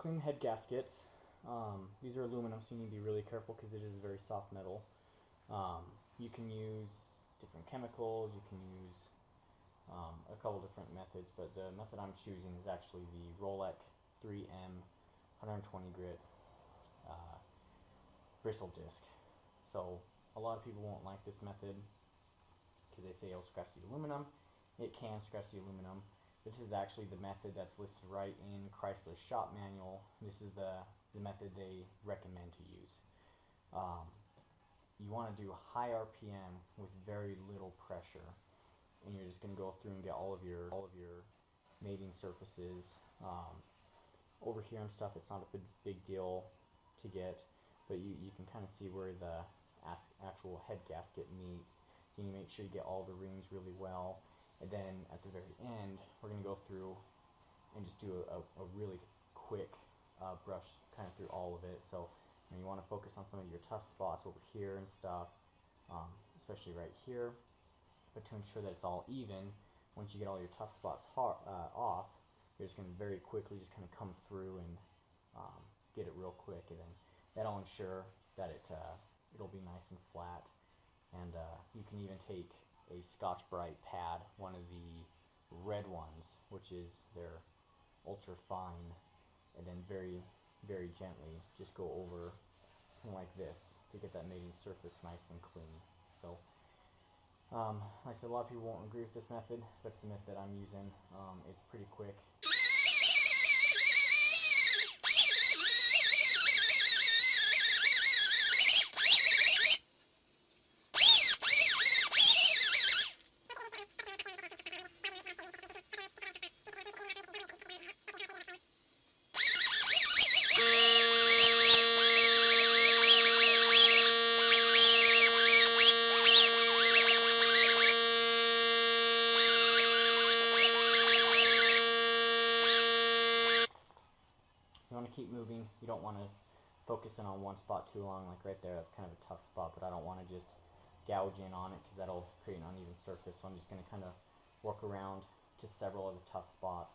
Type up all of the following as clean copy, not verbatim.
clean head gaskets. These are aluminum, so you need to be really careful because it is very soft metal. You can use different chemicals, you can use a couple different methods, but the method I'm choosing is actually the Rolex 3M 120 grit bristle disc. So a lot of people won't like this method because they say it'll scratch the aluminum. It can scratch the aluminum. This is actually the method that's listed right in Chrysler's shop manual. This is the method they recommend to use. You want to do high RPM with very little pressure, and you're just going to go through and get all of your mating surfaces. Over here and stuff, it's not a big deal to get, but you can kind of see where the actual head gasket meets. So you make sure you get all the rings really well, and then at the very end, we're going to go through and just do a really quick brush kind of through all of it. So you want to focus on some of your tough spots over here and stuff, especially right here. But to ensure that it's all even, once you get all your tough spots off, you're just going to very quickly just kind of come through and get it real quick, and then that'll ensure that it'll be nice and flat. And you can even take a Scotch-Brite pad, one of the red ones, which is their ultra fine, and then very, very gently just go over like this to get that mating surface nice and clean. So like I said, a lot of people won't agree with this method, but it's the method I'm using. It's pretty quick. You want to keep moving. You don't want to focus in on one spot too long, like right there. That's kind of a tough spot, but I don't want to just gouge in on it because that'll create an uneven surface. So I'm just going to kind of work around to several of the tough spots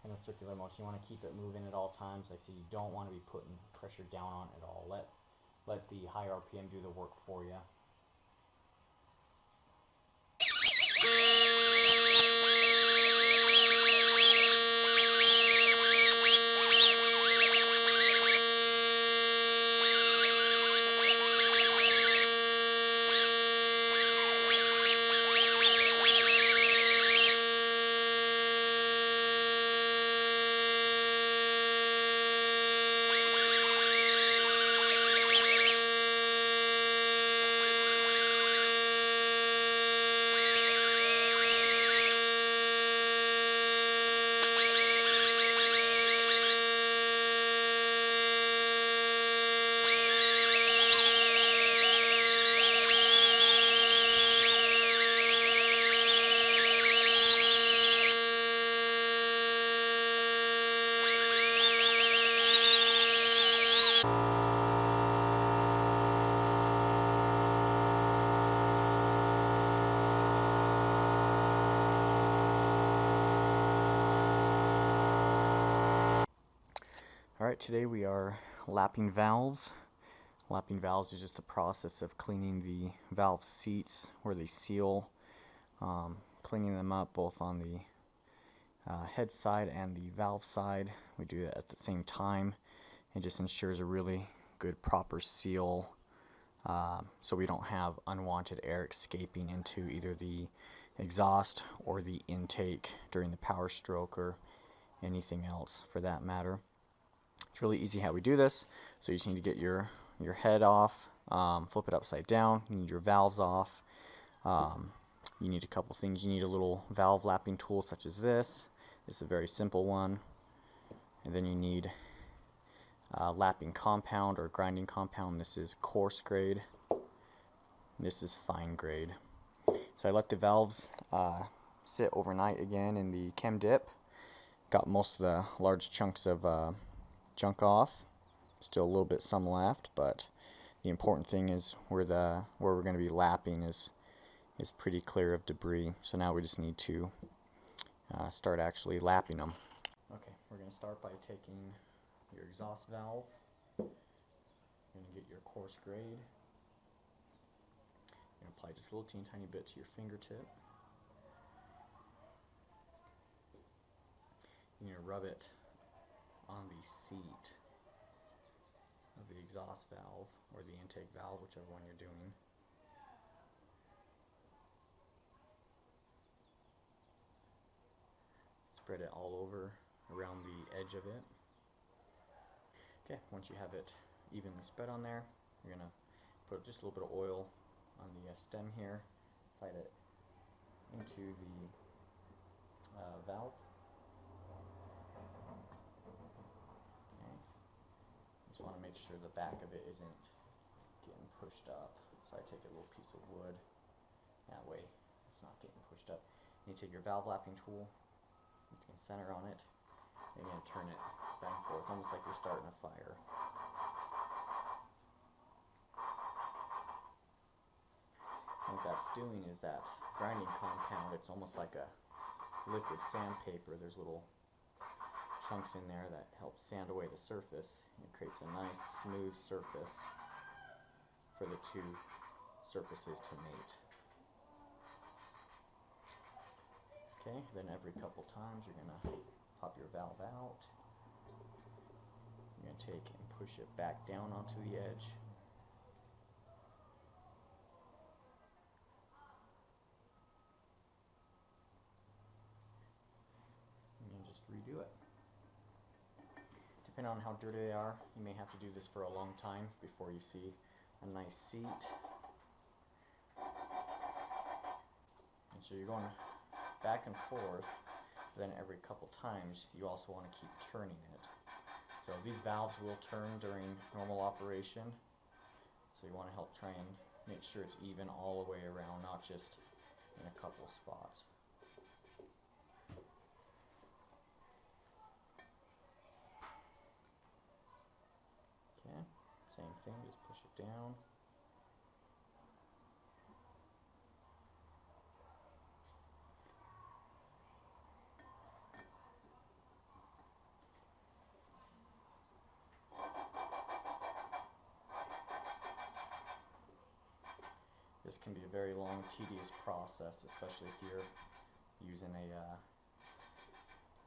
in a circular motion. You want to keep it moving at all times. Like so, you don't want to be putting pressure down on it at all. Let the high RPM do the work for you. Alright, today we are lapping valves. Lapping valves is just the process of cleaning the valve seats where they seal, cleaning them up both on the head side and the valve side. We do it at the same time. It just ensures a really good proper seal, so we don't have unwanted air escaping into either the exhaust or the intake during the power stroke or anything else for that matter. It's really easy how we do this. So you just need to get your head off, flip it upside down. You need your valves off. You need a couple things. You need a little valve lapping tool such as this. It's a very simple one. And then you need lapping compound or grinding compound. This is coarse grade. This is fine grade. So I let the valves sit overnight again in the chem dip. Got most of the large chunks of junk off. Still a little bit some left, but the important thing is where we're going to be lapping is pretty clear of debris. So now we just need to start actually lapping them. Okay, we're going to start by taking your exhaust valve. You're going to get your coarse grade. You're going to apply just a little teeny tiny bit to your fingertip. You're going to rub it on the seat of the exhaust valve or the intake valve, whichever one you're doing. Spread it all over around the edge of it. Okay, once you have it evenly spread on there, you're going to put just a little bit of oil on the stem here, slide it into the valve. Okay. Just want to make sure the back of it isn't getting pushed up. So I take a little piece of wood, that way it's not getting pushed up. And you take your valve lapping tool, you can center on it, and you're going to turn it back and forth, almost like you're starting a fire. And what that's doing is that grinding compound, it's almost like a liquid sandpaper. There's little chunks in there that help sand away the surface. It creates a nice smooth surface for the two surfaces to mate. Okay, then every couple times you're going to pop your valve out. You're going to take and push it back down onto the edge. And you just redo it. Depending on how dirty they are, you may have to do this for a long time before you see a nice seat. And so you're going back and forth, then every couple times you also want to keep turning it. So these valves will turn during normal operation, so you want to help try and make sure it's even all the way around, not just in a couple spots. Okay, same thing, just push it down. This can be a very long, tedious process, especially if you're using a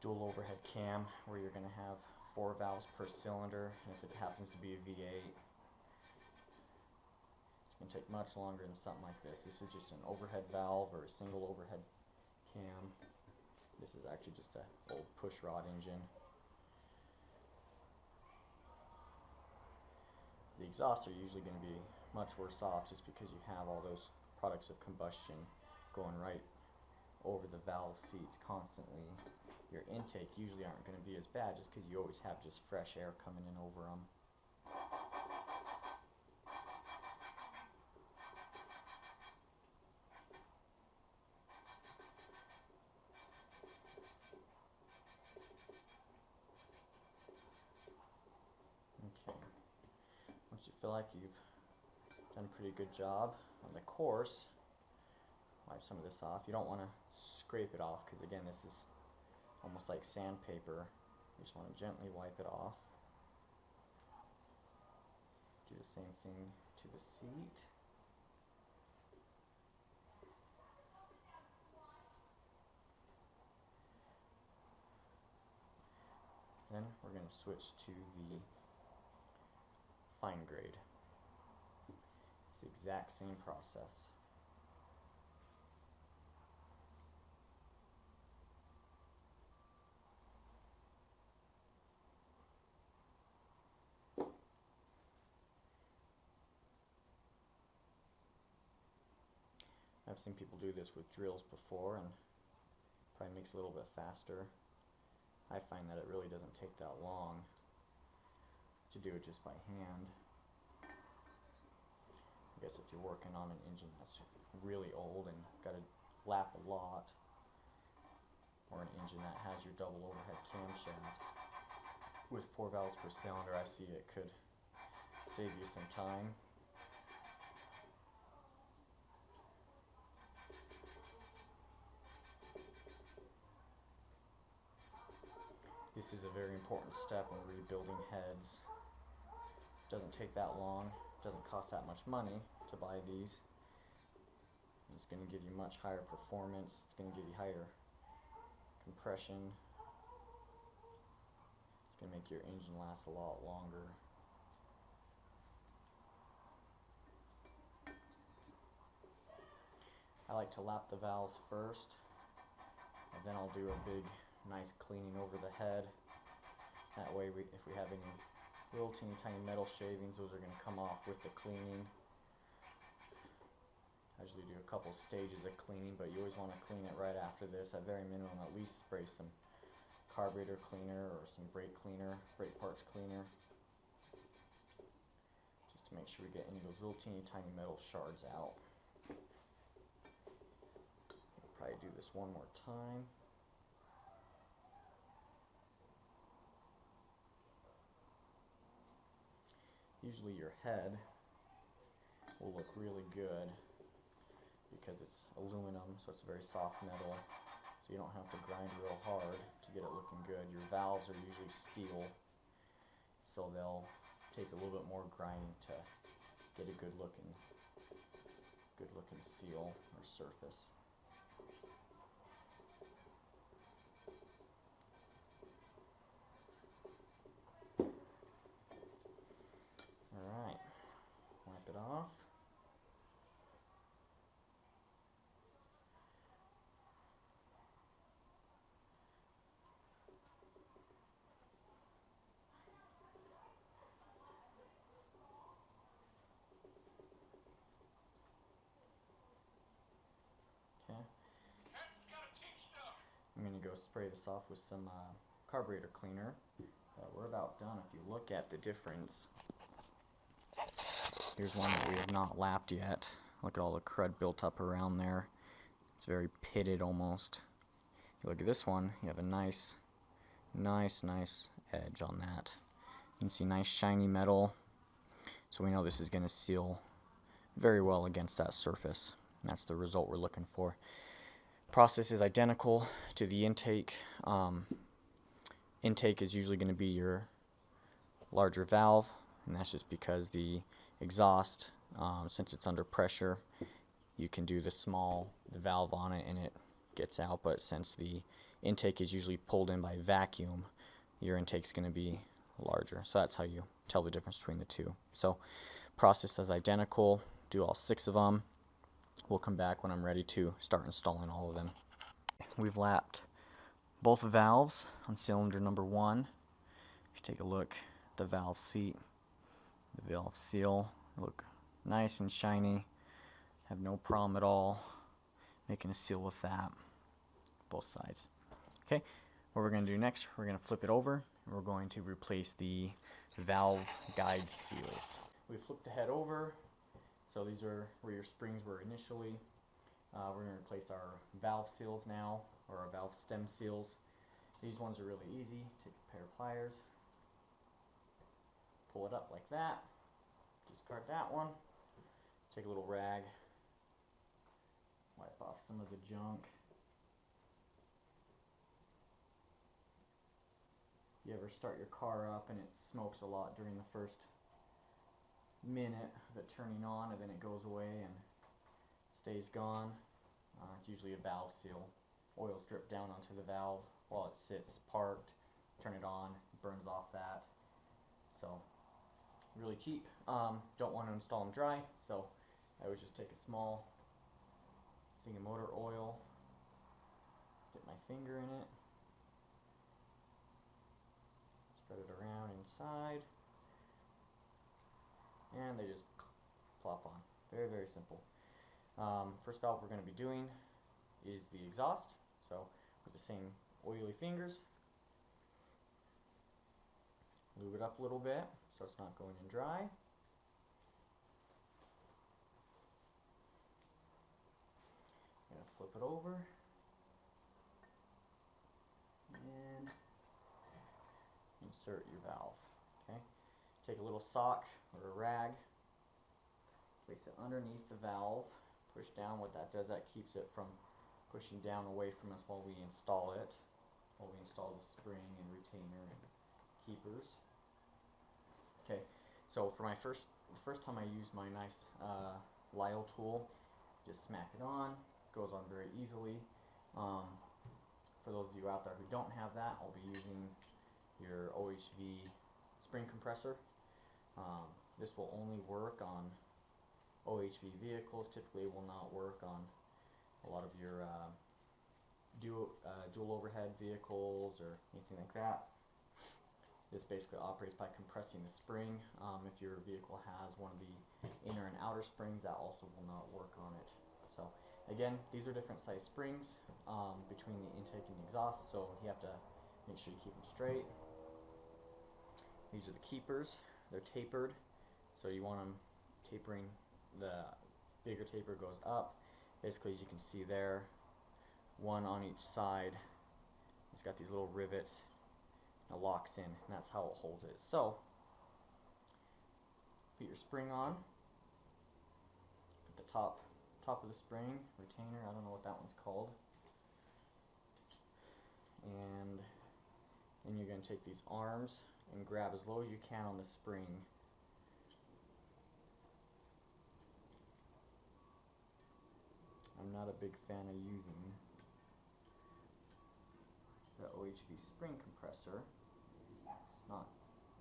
dual overhead cam where you're going to have 4 valves per cylinder, and if it happens to be a V8, it's going to take much longer than something like this. This is just an overhead valve or a single overhead cam. This is actually just an old push rod engine. The exhausts are usually going to be much worse off just because you have all those products of combustion going right over the valve seats constantly. Your intake usually aren't going to be as bad just because you always have just fresh air coming in over them. Okay, once you feel like you've done a pretty good job on the course, wipe some of this off. You don't want to scrape it off because again, this is almost like sandpaper. You just want to gently wipe it off. Do the same thing to the seat. Then we're going to switch to the fine grade. It's the exact same process. I've seen people do this with drills before and probably makes it a little bit faster. I find that it really doesn't take that long to do it just by hand. I guess if you're working on an engine that's really old and got to lap a lot, or an engine that has your double overhead camshafts with 4 valves per cylinder, I see it could save you some time. This is a very important step when rebuilding heads. Doesn't take that long, doesn't cost that much money to buy these. It's going to give you much higher performance, it's going to give you higher compression. It's going to make your engine last a lot longer. I like to lap the valves first, and then I'll do a big nice cleaning over the head. That way if we have any little teeny tiny metal shavings, those are going to come off with the cleaning. I usually do a couple stages of cleaning, but you always want to clean it right after this. At very minimum, at least spray some carburetor cleaner or some brake cleaner, brake parts cleaner, just to make sure we get any of those little teeny tiny metal shards out. I'll probably do this one more time. Usually your head will look really good because it's aluminum, so it's a very soft metal, so you don't have to grind real hard to get it looking good. Your valves are usually steel, so they'll take a little bit more grinding to get a good looking seal or surface. Alright, wipe it off. Okay. I'm going to go spray this off with some carburetor cleaner. We're about done. If you look at the difference, here's one that we have not lapped yet. Look at all the crud built up around there. It's very pitted almost. You look at this one, you have a nice edge on that. You can see nice shiny metal, so we know this is going to seal very well against that surface. That's the result we're looking for. Process is identical to the intake. Intake is usually going to be your larger valve, and that's just because the exhaust, since it's under pressure, you can do the valve on it and it gets out, but since the intake is usually pulled in by vacuum, your intake's going to be larger. So that's how you tell the difference between the two. So process is identical. Do all 6 of them. We'll come back when I'm ready to start installing all of them. We've lapped both valves on cylinder number 1. If you take a look at the valve seat, the valve seal, look nice and shiny. Have no problem at all making a seal with that, both sides. Okay, what we're going to do next, we're going to flip it over and we're going to replace the valve guide seals. We flipped the head over, so these are where your springs were initially. We're going to replace our valve seals now, or our valve stem seals. These ones are really easy. Take a pair of pliers, pull it up like that, discard that one, take a little rag, wipe off some of the junk. You ever start your car up and it smokes a lot during the first minute of it turning on, and then it goes away and stays gone? It's usually a valve seal. Oil's dripped down onto the valve while it sits parked. Turn it on, burns off that. So really cheap. Don't want to install them dry, so I always just take a small thing of motor oil, get my finger in it, spread it around inside, and they just plop on. Very, very simple. First valve we're going to be doing is the exhaust. So with the same oily fingers, lube it up a little bit so it's not going in dry. I'm going to flip it over and insert your valve. Okay, take a little sock or a rag, place it underneath the valve, push down. What that does, that keeps it from pushing down away from us while we install it. while we install the spring and retainer and keepers. Okay, so for the first time I used my nice Lyle tool, just smack it on, goes on very easily. For those of you out there who don't have that, I'll be using your OHV spring compressor. This will only work on OHV vehicles. Typically it will not work on a lot of your dual overhead vehicles or anything like that. This basically operates by compressing the spring. If your vehicle has one of the inner and outer springs, that also will not work on it. So again, these are different size springs between the intake and the exhaust, so you have to make sure you keep them straight. These are the keepers. They're tapered, so you want them tapering. The bigger taper goes up. Basically, as you can see there, one on each side. It's got these little rivets. It locks in, and that's how it holds it. So, put your spring on. Put the top of the spring, retainer, I don't know what that one's called. And then you're going to take these arms and grab as low as you can on the spring. I'm not a big fan of using the OHV spring compressor. It's not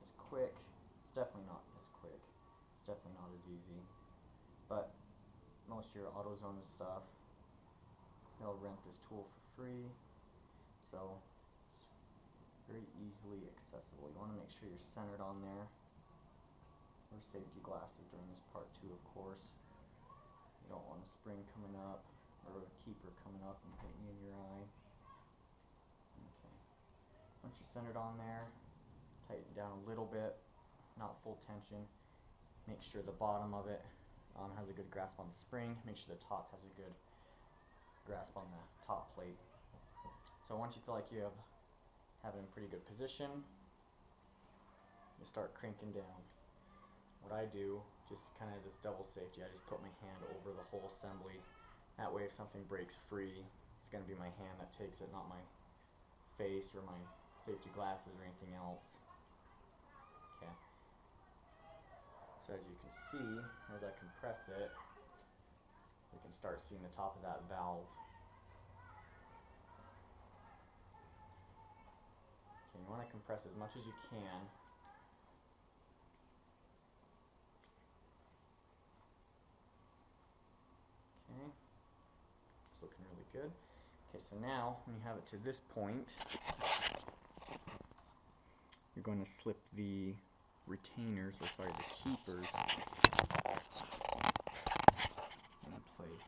as quick. It's definitely not as quick. It's definitely not as easy. But most of your AutoZone stuff, they'll rent this tool for free. So it's very easily accessible. You want to make sure you're centered on there. Wear safety glasses during this part too, of course. You don't want a spring coming up or a keeper coming up and hitting you in your eye. Okay. Once you're centered on there, tighten down a little bit, not full tension. Make sure the bottom of it has a good grasp on the spring. Make sure the top has a good grasp on the top plate. So once you feel like you have it in pretty good position, you start cranking down. What I do, just kind of as this double safety, I just put my hand over the whole assembly. That way if something breaks free, it's going to be my hand that takes it, not my face or my safety glasses or anything else. Okay. So as you can see, as I compress it, we can start seeing the top of that valve. Okay, you want to compress as much as you can. Okay, it's looking really good. Okay, so now when you have it to this point, you're going to slip the retainers, or sorry, the keepers in place.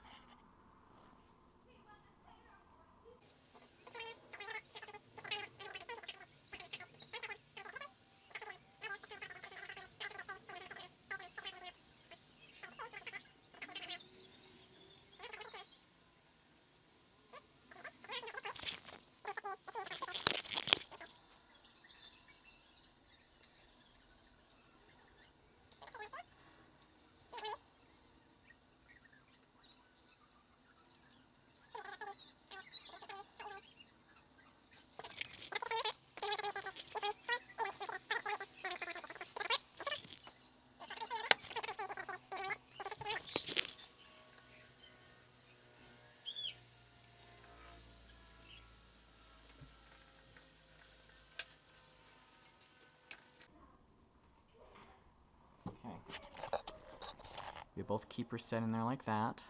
You have both keepers set in there like that.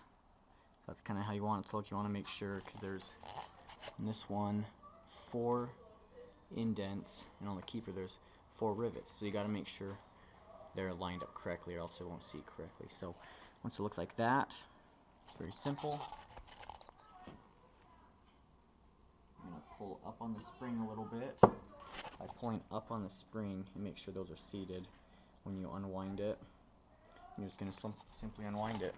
That's kind of how you want it to look. You want to make sure, because there's in this one 4 indents, and on the keeper there's 4 rivets. So you got to make sure they're lined up correctly, or else it won't see correctly. So once it looks like that, it's very simple. I'm going to pull up on the spring a little bit. By pulling up on the spring, and make sure those are seated when you unwind it. I'm just going to simply unwind it.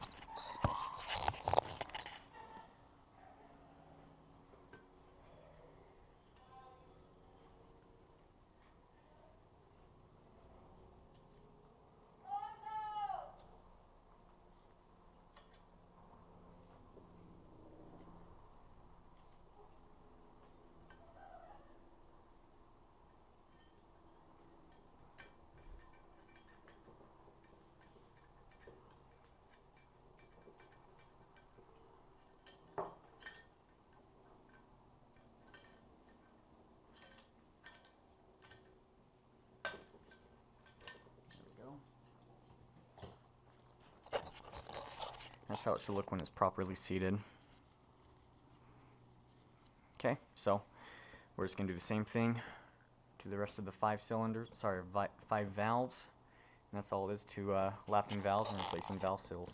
That's how it should look when it's properly seated. Okay, so we're just going to do the same thing to the rest of the 5 valves. And that's all it is to lapping valves and replacing valve seals.